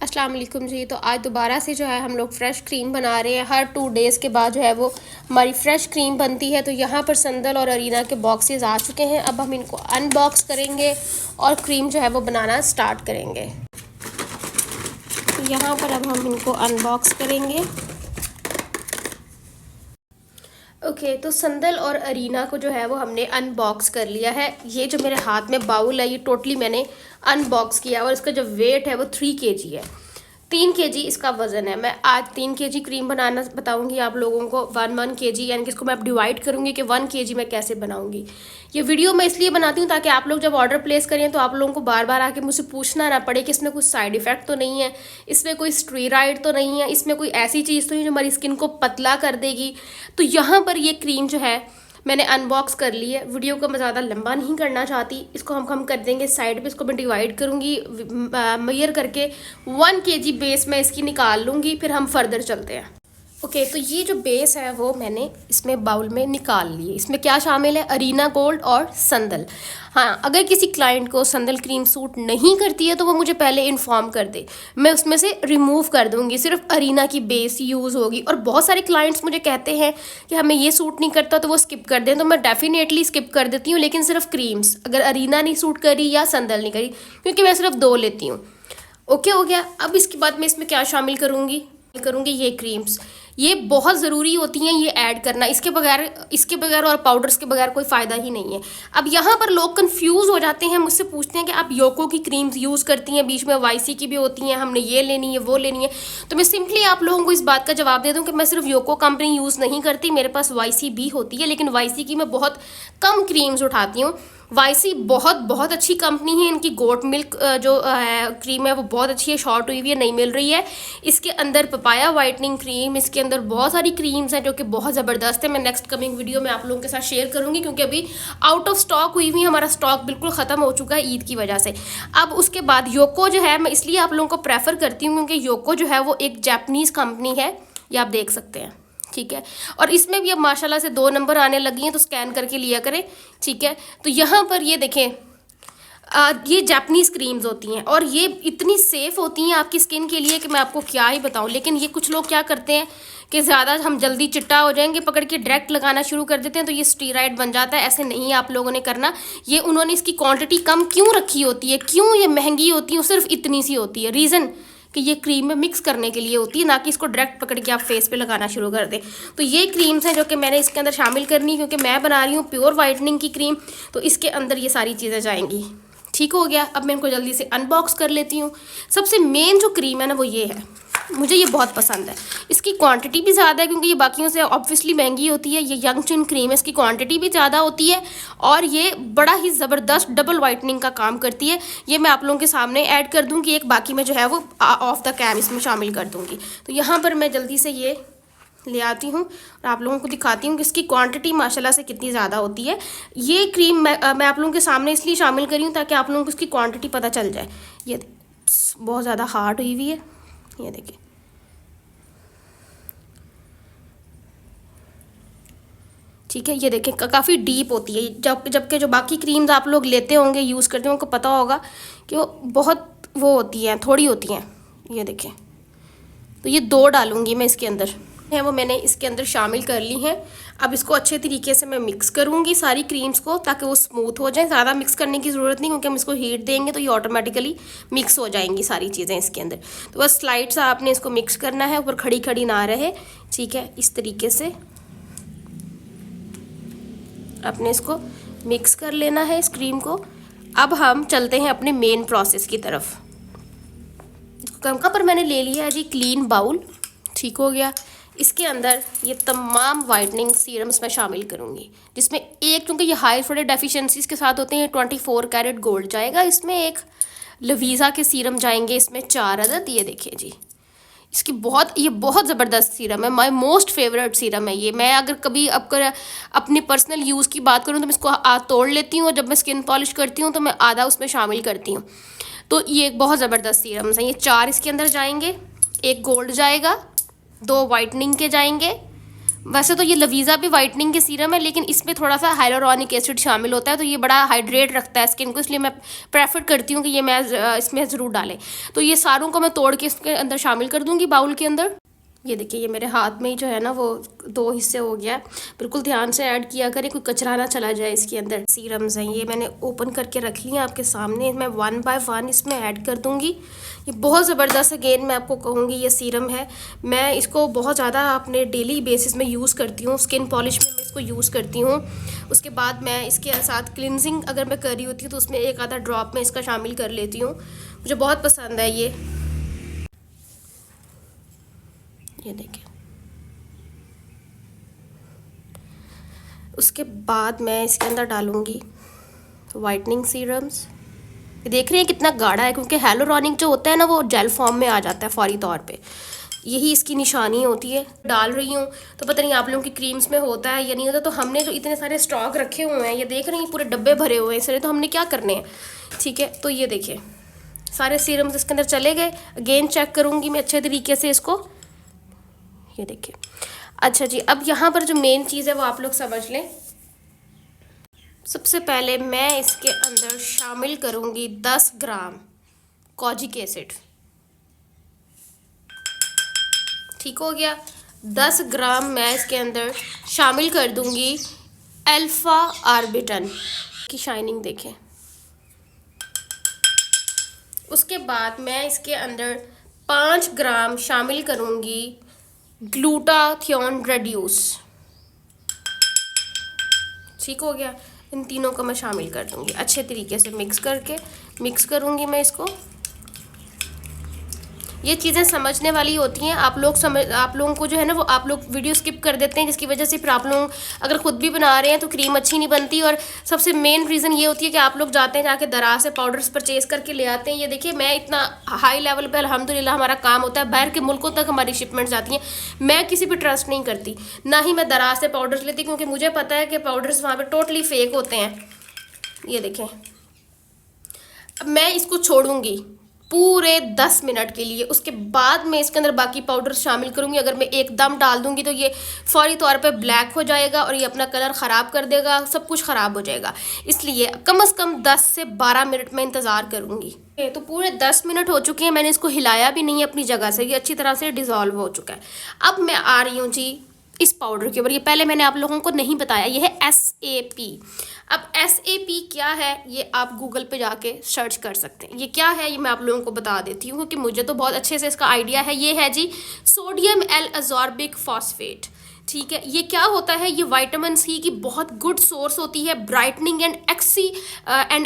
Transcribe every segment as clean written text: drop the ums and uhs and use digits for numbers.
अस्सलाम वालेकुम जी। तो आज दोबारा से जो है हम लोग फ़्रेश क्रीम बना रहे हैं। हर 2 डेज़ के बाद जो है वो हमारी फ़्रेश क्रीम बनती है। तो यहाँ पर संदल और अरीना के बॉक्सेस आ चुके हैं। अब हम इनको अनबॉक्स करेंगे और क्रीम जो है वो बनाना स्टार्ट करेंगे। यहाँ पर अब हम इनको अनबॉक्स करेंगे। ओके तो संदल और अरीना को जो है वो हमने अनबॉक्स कर लिया है। ये जो मेरे हाथ में बाउल है ये टोटली मैंने अनबॉक्स किया और इसका जो वेट है वो 3 kg है। 3 kg इसका वज़न है। मैं आज 3 kg क्रीम बनाना बताऊंगी आप लोगों को। 1 kg यानी कि इसको मैं अब डिवाइड करूंगी कि 1 kg मैं कैसे बनाऊंगी। ये वीडियो मैं इसलिए बनाती हूँ ताकि आप लोग जब ऑर्डर प्लेस करें तो आप लोगों को बार बार आके मुझसे पूछना ना पड़े कि इसमें कुछ साइड इफ़ेक्ट तो नहीं है, इसमें कोई स्टेरॉइड तो नहीं है, इसमें कोई ऐसी चीज़ तो नहीं जो हमारी स्किन को पतला कर देगी। तो यहाँ पर ये क्रीम जो है मैंने अनबॉक्स कर ली है। वीडियो को मैं ज़्यादा लंबा नहीं करना चाहती। इसको हम कर देंगे साइड पे। इसको मैं डिवाइड करूँगी मेजर करके। 1 kg बेस मैं इसकी निकाल लूँगी, फिर हम फर्दर चलते हैं। ओके तो ये जो बेस है वो मैंने इसमें बाउल में निकाल लिए। इसमें क्या शामिल है? अरीना गोल्ड और संदल। हाँ, अगर किसी क्लाइंट को संदल क्रीम सूट नहीं करती है तो वो मुझे पहले इन्फॉर्म कर दे, मैं उसमें से रिमूव कर दूंगी, सिर्फ अरीना की बेस यूज़ होगी। और बहुत सारे क्लाइंट्स मुझे कहते हैं कि हमें ये सूट नहीं करता तो वो स्किप कर दें, तो मैं डेफिनेटली स्किप कर देती हूँ, लेकिन सिर्फ क्रीम्स, अगर अरीना नहीं सूट करी या संदल नहीं करी, क्योंकि मैं सिर्फ 2 लेती हूँ। ओके हो गया। अब इसके बाद मैं इसमें क्या शामिल करूँगी ये क्रीम्स। ये बहुत ज़रूरी होती हैं ये ऐड करना। इसके बगैर और पाउडर्स के बगैर कोई फ़ायदा ही नहीं है। अब यहाँ पर लोग कंफ्यूज हो जाते हैं, मुझसे पूछते हैं कि आप योको की क्रीम्स यूज़ करती हैं, बीच में वाईसी की भी होती हैं, हमने ये लेनी है वो लेनी है। तो मैं सिंपली आप लोगों को इस बात का जवाब दे दूँ कि मैं सिर्फ योको कंपनी यूज़ नहीं करती, मेरे पास वाईसी भी होती है, लेकिन वाईसी की मैं बहुत कम क्रीम्स उठाती हूँ। वाईसी बहुत अच्छी कंपनी है। इनकी गोट मिल्क जो क्रीम है वो बहुत अच्छी है, शॉर्ट हुई हुई है, नहीं मिल रही है। इसके अंदर पपाया वाइटनिंग क्रीम, इसके अंदर बहुत सारी क्रीम्स हैं जो कि बहुत ज़बरदस्त है। मैं नेक्स्ट कमिंग वीडियो में आप लोगों के साथ शेयर करूंगी, क्योंकि अभी आउट ऑफ स्टॉक हुई हुई, हमारा स्टॉक बिल्कुल ख़त्म हो चुका है ईद की वजह से। अब उसके बाद योको जो है मैं इसलिए आप लोगों को प्रेफर करती हूँ क्योंकि योको जो है वो एक जापानीज़ कंपनी है, ये आप देख सकते हैं, ठीक है। और इसमें भी अब माशाल्लाह से 2 नंबर आने लगी हैं, तो स्कैन करके लिया करें, ठीक है। तो यहाँ पर ये देखें, ये जापानीज़ क्रीम्स होती हैं और ये इतनी सेफ़ होती हैं आपकी स्किन के लिए कि मैं आपको क्या ही बताऊं। लेकिन ये कुछ लोग क्या करते हैं कि ज़्यादा हम जल्दी चिट्टा हो जाएंगे, पकड़ के डायरेक्ट लगाना शुरू कर देते हैं, तो ये स्टेरॉइड बन जाता है। ऐसे नहीं आप लोगों ने करना। ये उन्होंने इसकी क्वांटिटी कम क्यों रखी होती है, क्यों ये महंगी होती है, सिर्फ इतनी सी होती है। रीज़न कि ये क्रीम में मिक्स करने के लिए होती है, ना कि इसको डायरेक्ट पकड़ के आप फेस पे लगाना शुरू कर दें। तो ये क्रीम्स हैं जो कि मैंने इसके अंदर शामिल करनी, क्योंकि मैं बना रही हूँ प्योर वाइटनिंग की क्रीम, तो इसके अंदर ये सारी चीज़ें जाएंगी। ठीक हो गया। अब मैं इनको जल्दी से अनबॉक्स कर लेती हूँ। सबसे मेन जो क्रीम है ना वो ये है, मुझे ये बहुत पसंद है। इसकी क्वांटिटी भी ज़्यादा है, क्योंकि ये बाकियों से ऑब्वियसली महंगी होती है। ये यंग चिन क्रीम है, इसकी क्वांटिटी भी ज़्यादा होती है और ये बड़ा ही ज़बरदस्त डबल वाइटनिंग का काम करती है। ये मैं आप लोगों के सामने ऐड कर दूँगी, एक बाकी मैं जो है वो ऑफ द कैम इसमें शामिल कर दूँगी। तो यहाँ पर मैं जल्दी से ये ले आती हूँ और आप लोगों को दिखाती हूँ कि इसकी क्वांटिटी माशाल्लाह से कितनी ज़्यादा होती है। ये क्रीम मैं आप लोगों के सामने इसलिए शामिल करी हूँ ताकि आप लोगों को इसकी क्वांटिटी पता चल जाए। ये बहुत ज़्यादा हार्ड हुई हुई है, ये देखिए, ठीक है। ये देखें काफ़ी डीप होती है, जबकि जो बाकी क्रीम्स आप लोग लेते होंगे, यूज़ करते होंगे, उनको पता होगा कि वो बहुत वो होती हैं, थोड़ी होती हैं। ये देखें, तो ये 2 डालूंगी मैं इसके अंदर है, वो मैंने इसके अंदर शामिल कर ली हैं। अब इसको अच्छे तरीके से मैं मिक्स करूँगी सारी क्रीम्स को, ताकि वो स्मूथ हो जाए। ज़्यादा मिक्स करने की ज़रूरत नहीं, क्योंकि हम इसको हीट देंगे तो ये ऑटोमेटिकली मिक्स हो जाएंगी सारी चीज़ें इसके अंदर। तो बस स्लाइड सा आपने इसको मिक्स करना है, ऊपर खड़ी खड़ी ना रहे, ठीक है। इस तरीके से आपने इसको मिक्स कर लेना है इस क्रीम को। अब हम चलते हैं अपने मेन प्रोसेस की तरफ। कमका पर मैंने ले लिया है जी क्लीन बाउल, ठीक हो गया। इसके अंदर ये तमाम वाइटनिंग सीरम्स मैं शामिल करूँगी, जिसमें एक, क्योंकि ये हाई फ्लोराइड डेफिशिएंसीज के साथ होते हैं, 24 कैरेट गोल्ड जाएगा इसमें, एक लवीज़ा के सीरम जाएंगे इसमें 4 अदद। ये देखिए जी, ये बहुत ज़बरदस्त सीरम है, माय मोस्ट फेवरेट सीरम है ये। मैं अगर कभी अपने पर्सनल यूज़ की बात करूँ तो मैं इसको तोड़ लेती हूँ, और जब मैं स्किन पॉलिश करती हूँ तो मैं आधा उसमें शामिल करती हूँ। तो ये बहुत ज़बरदस्त सीरम्स हैं। ये 4 इसके अंदर जाएंगे, एक गोल्ड जाएगा, 2 वाइटनिंग के जाएंगे, वैसे तो ये लवीज़ा भी वाइटनिंग के सीरम है, लेकिन इसमें थोड़ा सा हाइलुरोनिक एसिड शामिल होता है, तो ये बड़ा हाइड्रेट रखता है स्किन को, इसलिए मैं प्रेफर करती हूँ कि ये मैं इसमें ज़रूर डालें। तो ये सारों को मैं तोड़ के इसके अंदर शामिल कर दूँगी बाउल के अंदर। ये देखिए, ये मेरे हाथ में ही जो है ना वो 2 हिस्से हो गया। बिल्कुल ध्यान से ऐड किया करें, कोई कचरा ना चला जाए इसके अंदर। सीरम्स हैं, ये मैंने ओपन करके रख ली हैं आपके सामने। मैं 1 बाय 1 इसमें ऐड कर दूंगी। ये बहुत ज़बरदस्त, अगेन मैं आपको कहूँगी, ये सीरम है। मैं इसको बहुत ज़्यादा अपने डेली बेसिस में यूज़ करती हूँ। स्किन पॉलिश में मैं इसको यूज़ करती हूँ। उसके बाद मैं इसके साथ क्लिनजिंग अगर मैं कर रही होती हूँ तो उसमें एक आधा ड्रॉप मैं इसका शामिल कर लेती हूँ। मुझे बहुत पसंद है ये देखिए। उसके बाद मैं इसके अंदर डालूँगी वाइटनिंग सीरम्स। देख रहे हैं कितना गाढ़ा है, क्योंकि हाइलुरोनिक जो होता है ना वो जेल फॉर्म में आ जाता है फौरी तौर पे। यही इसकी निशानी होती है। डाल रही हूँ तो पता नहीं आप लोगों की क्रीम्स में होता है या नहीं होता। तो हमने जो इतने सारे स्टॉक रखे हुए हैं, ये देख रही हैं पूरे डब्बे भरे हुए हैं इसलिए, तो हमने क्या करने हैं, ठीक है। तो ये देखिए सारे सीरम्स इसके अंदर चले गए। अगेन चेक करूँगी मैं अच्छे तरीके से इसको। ये देखिए। अच्छा जी, अब यहाँ पर जो मेन चीज़ है वो आप लोग समझ लें। सबसे पहले मैं इसके अंदर शामिल करूँगी 10 ग्राम कोजिक एसिड। ठीक हो गया। 10 ग्राम मैं इसके अंदर शामिल कर दूँगी अल्फ़ा आर्बिटन की शाइनिंग देखें। उसके बाद मैं इसके अंदर 5 ग्राम शामिल करूँगी ग्लूटाथियोन रेड्यूस। ठीक हो गया। इन तीनों को मैं शामिल कर दूँगी अच्छे तरीके से मिक्स करूँगी मैं इसको। ये चीज़ें समझने वाली होती हैं। आप लोगों को जो है ना वो आप लोग वीडियो स्किप कर देते हैं, जिसकी वजह से फिर आप लोग अगर खुद भी बना रहे हैं तो क्रीम अच्छी नहीं बनती। और सबसे मेन रीज़न ये होती है कि आप लोग जाते हैं जाके दराज से पाउडर्स परचेज़ करके ले आते हैं। ये देखिए, मैं इतना हाई लेवल पे अल्हम्दुलिल्लाह हमारा काम होता है, बाहर के मुल्कों तक हमारी शिपमेंट्स जाती हैं। मैं किसी पर ट्रस्ट नहीं करती, ना ही मैं दराज से पाउडर्स लेती, क्योंकि मुझे पता है कि पाउडर्स वहाँ पर टोटली फेक होते हैं। ये देखें, अब मैं इसको छोड़ूंगी पूरे 10 मिनट के लिए। उसके बाद मैं इसके अंदर बाकी पाउडर शामिल करूंगी। अगर मैं एकदम डाल दूंगी तो ये फौरी तौर पे ब्लैक हो जाएगा और ये अपना कलर ख़राब कर देगा, सब कुछ ख़राब हो जाएगा। इसलिए कम से कम 10 से 12 मिनट में इंतज़ार करूंगी। तो पूरे 10 मिनट हो चुके हैं, मैंने इसको हिलाया भी नहीं है अपनी जगह से, ये अच्छी तरह से डिज़ोल्व हो चुका है। अब मैं आ रही हूँ जी इस पाउडर के ऊपर। ये पहले मैंने आप लोगों को नहीं बताया, ये है SAP। अब SAP क्या है ये आप गूगल पे जाके सर्च कर सकते हैं। ये क्या है ये मैं आप लोगों को बता देती हूँ, क्योंकि मुझे तो बहुत अच्छे से इसका आइडिया है। ये है जी सोडियम L-ascorbic फॉस्फेट। ठीक है, ये क्या होता है, ये विटामिन सी की बहुत गुड सोर्स होती है। ब्राइटनिंग एंड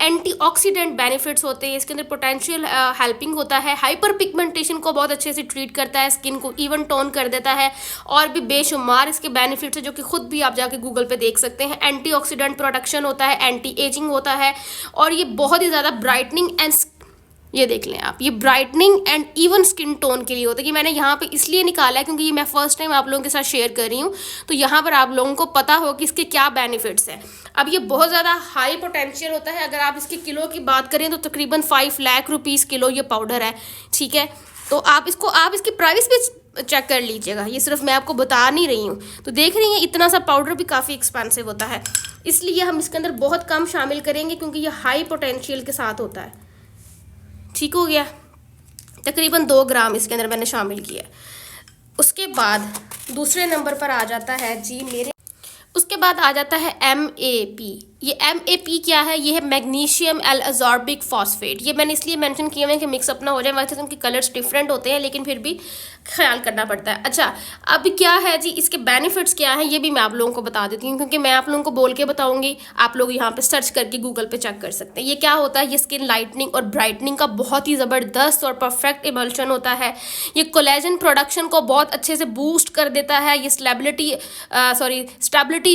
एंटीऑक्सीडेंट बेनिफिट्स होते हैं इसके अंदर। पोटेंशियल हेल्पिंग होता है। हाइपर पिगमेंटेशन को बहुत अच्छे से ट्रीट करता है, स्किन को इवन टोन कर देता है। और भी बेशुमार इसके बेनिफिट्स है जो कि खुद भी आप जाके गूगल पे देख सकते हैं। एंटीऑक्सीडेंट प्रोडक्शन होता है, एंटी एजिंग होता है, और ये बहुत ही ज़्यादा ब्राइटनिंग एंड, ये देख लें आप, ये brightening and even skin tone के लिए होता है। कि मैंने यहाँ पे इसलिए निकाला है क्योंकि ये मैं फर्स्ट टाइम आप लोगों के साथ शेयर कर रही हूँ, तो यहाँ पर आप लोगों को पता हो कि इसके क्या बेनिफिट्स हैं। अब ये बहुत ज़्यादा हाई पोटेंशियल होता है। अगर आप इसके किलो की बात करें तो तकरीबन 5 लाख रुपीज़ किलो ये पाउडर है। ठीक है, तो आप इसकी प्राइस भी चेक कर लीजिएगा, ये सिर्फ मैं आपको बता नहीं रही हूँ। तो देख रही हैं इतना सा पाउडर भी काफ़ी एक्सपेंसिव होता है, इसलिए हम इसके अंदर बहुत कम शामिल करेंगे क्योंकि ये हाई पोटेंशियल के साथ होता है। ठीक हो गया, तकरीबन 2 ग्राम इसके अंदर मैंने शामिल किया। उसके बाद दूसरे नंबर पर आ जाता है जी मेरे, उसके बाद आ जाता है MAP। ये MAP क्या है, ये है मैग्नीशियम L-ascorbic फॉस्फेट। ये मैंने इसलिए मेंशन किए हुए हैं कि मिक्सअप ना हो जाए, वैसे तो उनके कलर्स डिफरेंट होते हैं लेकिन फिर भी ख्याल करना पड़ता है। अच्छा, अब क्या है जी, इसके बेनिफिट्स क्या हैं ये भी मैं आप लोगों को बता देती हूँ, क्योंकि मैं आप लोगों को बोल के बताऊँगी, आप लोग यहाँ पे सर्च करके गूगल पे चेक कर सकते हैं। ये क्या होता है, ये स्किन लाइटनिंग और ब्राइटनिंग का बहुत ही ज़बरदस्त और परफेक्ट इमल्शन होता है। ये कोलेजन प्रोडक्शन को बहुत अच्छे से बूस्ट कर देता है। ये स्टेबिलिटी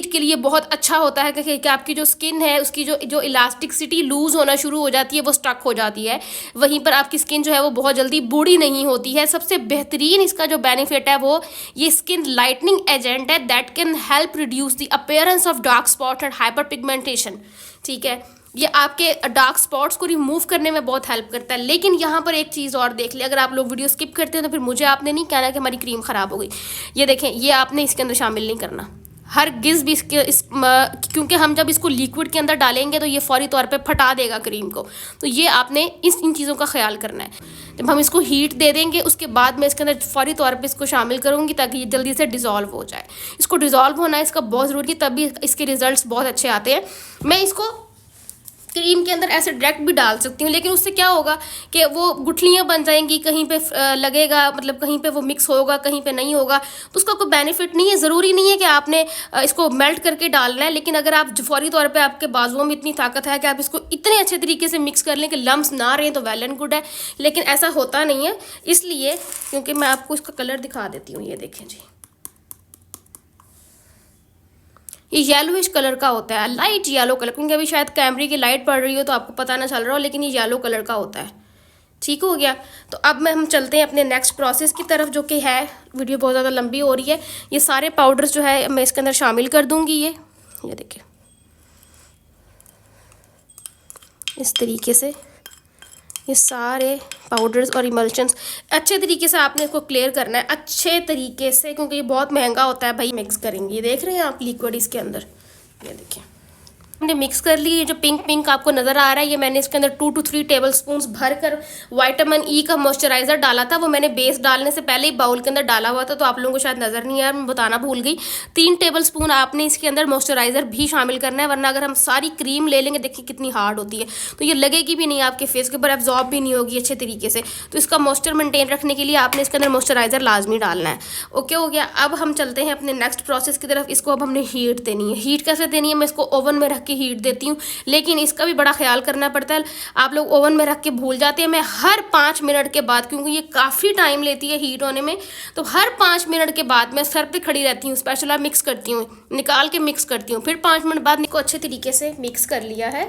के लिए बहुत अच्छा होता है कि आपकी जो स्किन है उसकी जो इलास्टिसिटी लूज़ होना शुरू हो जाती है, वो स्टक हो जाती है। वहीं पर आपकी स्किन जो है वो बहुत जल्दी बूढ़ी नहीं होती है। सबसे बेहतरीन इसका जो बेनिफिट है वो ये स्किन लाइटनिंग एजेंट है that can help reduce the appearance of dark spot and hyper pigmentation. ठीक है, ये आपके डार्क स्पॉट्स को रिमूव करने में बहुत हेल्प करता है। लेकिन यहाँ पर एक चीज़ और देख ले, अगर आप लोग वीडियो स्किप करते हैं तो फिर मुझे आपने नहीं कहना कि हमारी क्रीम ख़राब हो गई। ये देखें, ये आपने इसके अंदर शामिल नहीं करना हर गिज़ भी क्योंकि हम जब इसको लिक्विड के अंदर डालेंगे तो ये फौरी तौर पे फटा देगा क्रीम को। तो ये आपने इन चीज़ों का ख्याल करना है। जब हम इसको हीट दे देंगे उसके बाद मैं इसके अंदर फौरी तौर पे इसको शामिल करूँगी ताकि ये जल्दी से डिज़ोल्व हो जाए। इसको डिज़ोल्व होना इसका बहुत ज़रूरी है, तभी इसके रिजल्ट्स बहुत अच्छे आते हैं। मैं इसको क्रीम के अंदर ऐसे डायरेक्ट भी डाल सकती हूँ, लेकिन उससे क्या होगा कि वो गुठलियाँ बन जाएंगी, कहीं पे लगेगा, मतलब कहीं पे वो मिक्स होगा, कहीं पे नहीं होगा, तो उसका कोई बेनिफिट नहीं है। ज़रूरी नहीं है कि आपने इसको मेल्ट करके डालना है, लेकिन अगर आप फौरी तौर पे आपके बाजुओं में इतनी ताकत है कि आप इसको इतने अच्छे तरीके से मिक्स कर लें कि लम्स ना रहें तो वेल एंड गुड है। लेकिन ऐसा होता नहीं है, इसलिए क्योंकि मैं आपको इसका कलर दिखा देती हूँ। ये देखें जी, ये येलोइश कलर का होता है, लाइट येलो कलर, क्योंकि अभी शायद कैमरे की लाइट पड़ रही हो तो आपको पता ना चल रहा हो, लेकिन ये येलो कलर का होता है। ठीक हो गया। तो अब हम चलते हैं अपने नेक्स्ट प्रोसेस की तरफ, जो कि है, वीडियो बहुत ज़्यादा लंबी हो रही है। ये सारे पाउडर्स जो है मैं इसके अंदर शामिल कर दूँगी। ये देखिए इस तरीके से ये सारे पाउडर्स और इमल्शंस अच्छे तरीके से आपने इसको क्लियर करना है, अच्छे तरीके से, क्योंकि ये बहुत महंगा होता है भाई। मिक्स करेंगे, ये देख रहे हैं आप लिक्विड इसके अंदर, ये देखिए हमने मिक्स कर ली। ये जो पिंक पिंक आपको नज़र आ रहा है, ये मैंने इसके अंदर 2 to 3 टेबलस्पून भरकर विटामिन ई का मॉइस्चराइज़र डाला था। वो मैंने बेस डालने से पहले ही बाउल के अंदर डाला हुआ था, तो आप लोगों को शायद नज़र नहीं आया, मैं बताना भूल गई। 3 टेबलस्पून आपने इसके अंदर मॉइस्चराइज़र भी शामिल करना है, वरना अगर हम सारी क्रीम ले लेंगे, देखिए कितनी हार्ड होती है, तो ये लगेगी भी नहीं आपके फेस के ऊपर, एब्जॉर्ब भी नहीं होगी अच्छे तरीके से। तो इसका मॉइस्चर मेंटेन रखने के लिए आपने इसके अंदर मॉइस्चराइज़र लाजमी डालना है। ओके हो गया। अब हम चलते हैं अपने नेक्स्ट प्रोसेस की तरफ। इसको अब हमने हीट देनी है। हीट कैसे देनी है, मैं इसको ओवन में रख के हीट देती हूँ, लेकिन इसका भी बड़ा ख्याल करना पड़ता है। आप लोग ओवन में रख के भूल जाते हैं। मैं हर 5 मिनट के बाद, क्योंकि ये काफ़ी टाइम लेती है हीट होने में, तो हर 5 मिनट के बाद मैं सर पे खड़ी रहती हूँ, स्पेशल मिक्स करती हूँ, निकाल के मिक्स करती हूँ। फिर 5 मिनट बाद इसको अच्छे तरीके से मिक्स कर लिया है।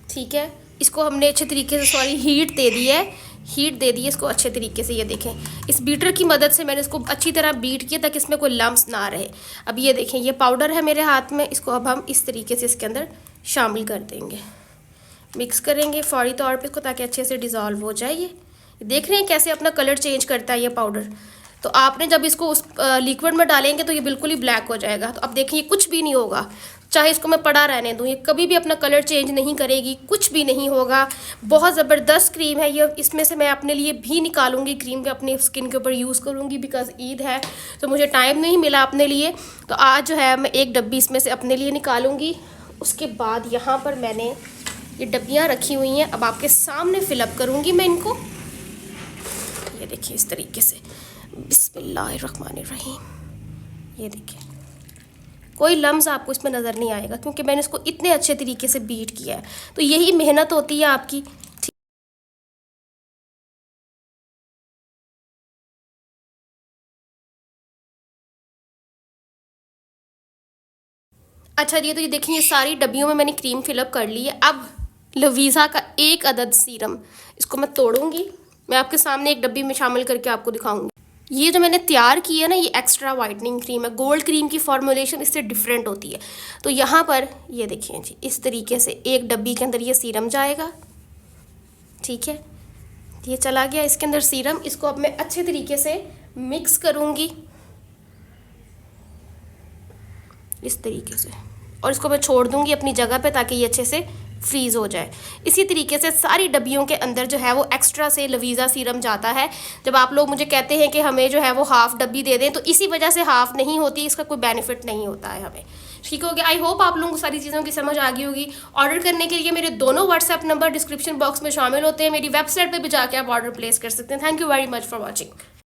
ठीक है, इसको हमने अच्छे तरीके से हीट दे दी है, हीट दे दी है इसको अच्छे तरीके से। ये देखें, इस बीटर की मदद से मैंने इसको अच्छी तरह बीट किया ताकि इसमें कोई लम्स ना रहे। अब ये देखें, ये पाउडर है मेरे हाथ में, इसको अब हम इस तरीके से इसके अंदर शामिल कर देंगे, मिक्स करेंगे फौरी तौर पे इसको, ताकि अच्छे से डिज़ोल्व हो जाए। ये देख रहे हैं कैसे अपना कलर चेंज करता है ये पाउडर। तो आपने जब इसको उस लिक्विड में डालेंगे तो ये बिल्कुल ही ब्लैक हो जाएगा। तो अब देखिए कुछ भी नहीं होगा, चाहे इसको मैं पड़ा रहने दूँ, ये कभी भी अपना कलर चेंज नहीं करेगी, कुछ भी नहीं होगा। बहुत ज़बरदस्त क्रीम है ये। इसमें से मैं अपने लिए भी निकालूंगी क्रीम पे, अपने स्किन के ऊपर यूज़ करूँगी, बिकॉज ईद है तो मुझे टाइम नहीं मिला अपने लिए। तो आज जो है मैं एक डब्बी इसमें से अपने लिए निकालूंगी। उसके बाद यहाँ पर मैंने ये डब्बियाँ रखी हुई हैं, अब आपके सामने फिलअप करूँगी मैं इनको। ये देखिए इस तरीके से, बिस्मिल्लाहिर्रहमानिर्रहीम। ये देखिए कोई लम्स आपको इसमें नज़र नहीं आएगा, क्योंकि मैंने इसको इतने अच्छे तरीके से बीट किया है। तो यही मेहनत होती है आपकी। अच्छा जी, तो ये देखिए, ये सारी डब्बियों में मैंने क्रीम फिलअप कर ली है। अब लवीज़ा का 1 अदद सीरम, इसको मैं तोड़ूंगी, मैं आपके सामने एक डब्बी में शामिल करके आपको दिखाऊंगी। ये जो मैंने तैयार की है ना, ये एक्स्ट्रा वाइटनिंग क्रीम है। गोल्ड क्रीम की फॉर्मुलेशन इससे डिफरेंट होती है। तो यहाँ पर ये देखिए जी, इस तरीके से एक डब्बी के अंदर ये सीरम जाएगा। ठीक है, ये चला गया इसके अंदर सीरम। इसको अब मैं अच्छे तरीके से मिक्स करूँगी इस तरीके से, और इसको मैं छोड़ दूँगी अपनी जगह पे ताकि ये अच्छे से फ्रीज़ हो जाए। इसी तरीके से सारी डब्बियों के अंदर जो है वो एक्स्ट्रा से लवीज़ा सीरम जाता है। जब आप लोग मुझे कहते हैं कि हमें जो है वो हाफ़ डब्बी दे दें, तो इसी वजह से हाफ़ नहीं होती, इसका कोई बेनिफिट नहीं होता है हमें। ठीक हो गया। आई होप आप लोगों को सारी चीज़ों की समझ आ गई होगी। ऑर्डर करने के लिए मेरे दोनों व्हाट्सएप नंबर डिस्क्रिप्शन बॉक्स में शामिल होते हैं। मेरी वेबसाइट पर भी जाके आप ऑर्डर प्लेस कर सकते हैं। Thank you very much for watching.